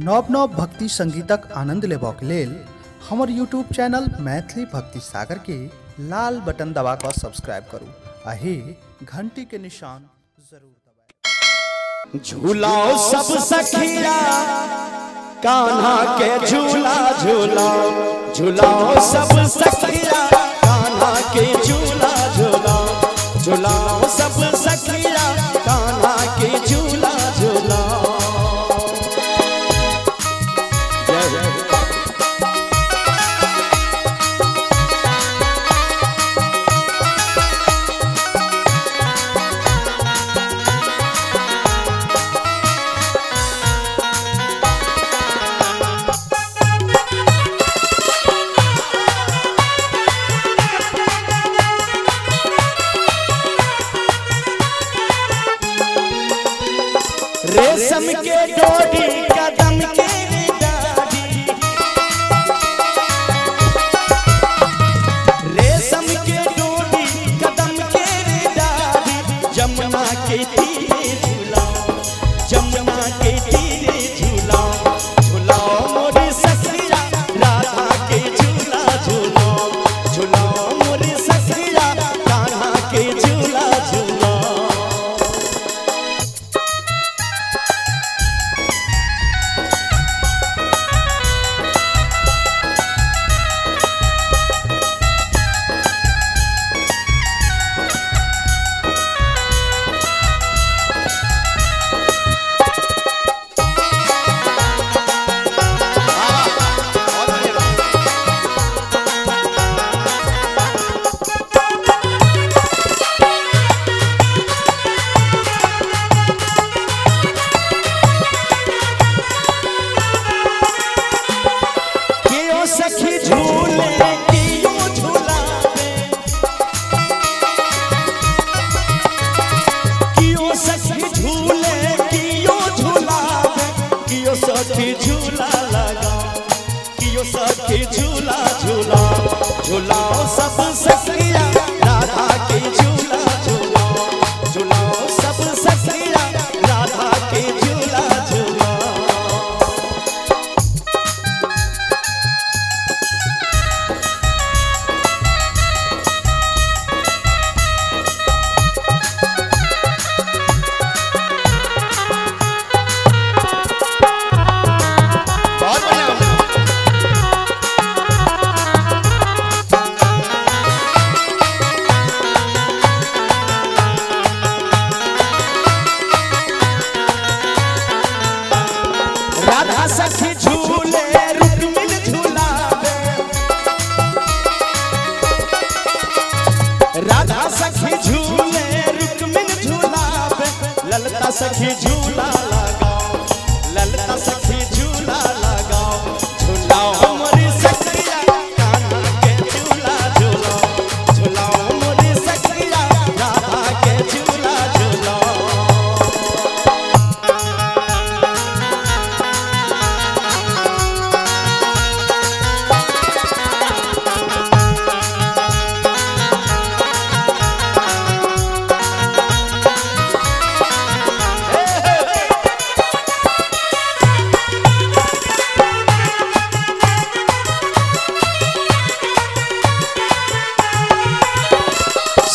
नव नव भक्ति संगीतक आनंद लेबाक लेल हमर यूट्यूब चैनल मैथिली भक्ति सागर के लाल बटन दबा कर सब्सक्राइब करू आही घंटी के निशान जरूर दबाएं। झूलाओ सब सखिया कान्हा के झूला झूलाओ, झूलाओ सब सखिया कान्हा के झूला झूलाओ, झूलाओ सब सखिया कान्हा के झूला झूलाओ। रेशम के डोरी कदम के डाली, रेशम के डोरी कदम के डाली, जमुना के तीरे झूलाओ, जमुना के तीरे झूलाओ, झूलाओ मोरी सखिया राधा के झूला झूलाओ, झूलाओ मोरी सखिया कान्हा के झूला झूलाओ। सखी झूले कियो झूलावे, कियो सखी झूले कियो झूलावे, कियो सखी झूला लगाओ, कियो सखी झूला झूलाओ, झूलाओ सब सखिया राधा के झूला झूलाओ, झूलाओ सब सखिया राधा के झूला झूलाओ। राधा सखी झूले रुक्मिन झूलावे, राधा सखी झूले रुक्मिन झूलावे, ललता सखी झूला लगाओ, ललता सखी झूला लगाओ, झूलाओ मोरी सखिया कान्हा के झूला झूलाओ, झूलाओ मोरी सखिया राधा के झूला झूलाओ।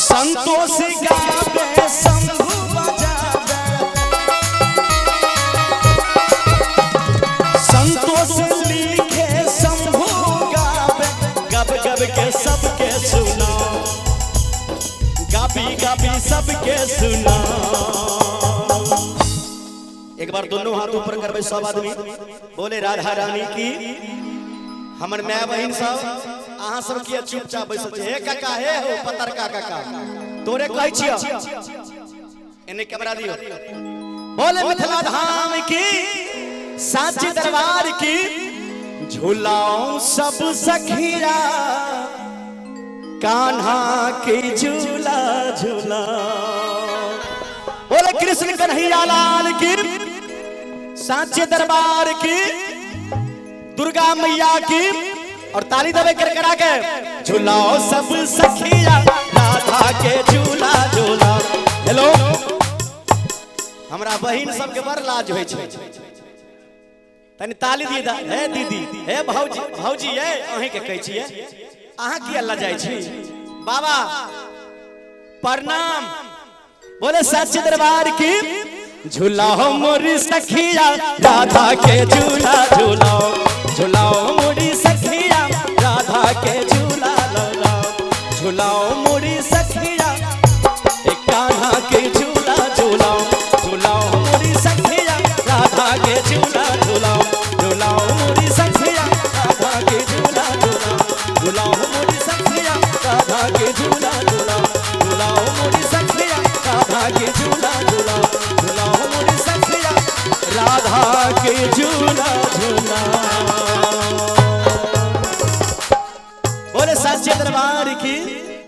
संतोष गावे शंभु बजावे, संतोष लिखे शंभु गावे, गब गब के सबके सुनाओ, गाबी गाबी सबके सुनाओ। एक बार दोनों हाथ ऊपर करबे सब आदमी बोले राधा रानी की। हमर माय बहिन सब अहाँ सब किया चुपचाप बैसल छै? हे काका हे हो पतर काका तोरे कहै छियो एने कैमरा दियो। बोले मिथिला धाम की साचे दरबार की, झूलाओ सब सखिया कान्हा के झूला झूलाओ। बोले कृष्ण कन्हैया लाल की, साचे दरबार की, दुर्गा मैया की, और ताली दबे कर करा के झूलाओ सब सखिया राधा के झूला झूलाओ। हेलो हमरा बहिन सबके बड़ लाज होइ छै तनी ताली दी दा हे दीदी हे भौजी भौजी हे अहीं के कहै छियै अहाँ की अल्लाह जाय छी बाबा प्रणाम बोले सच्चे दरबार की झूलाओ मोरी सखिया राधा के झूला झूलाओ झूलाओ मोरी सखिया राधा के झूला झूलाओ मोरी सखिया एक कान्हा के झूला झूलाओ झूलाओ मोरी सखिया राधा के झूला झूलाओ झूलाओ मोरी सखिया राधा के झूला झूलाओ झूलाओ मोरी सखिया राधा के झूला झूलाओ झूलाओ मोरी सखिया राधा के झूला झूलाओ झूलाओ मोरी सखिया राधा के झूला झूलाओ बोले सच्चे दरबार की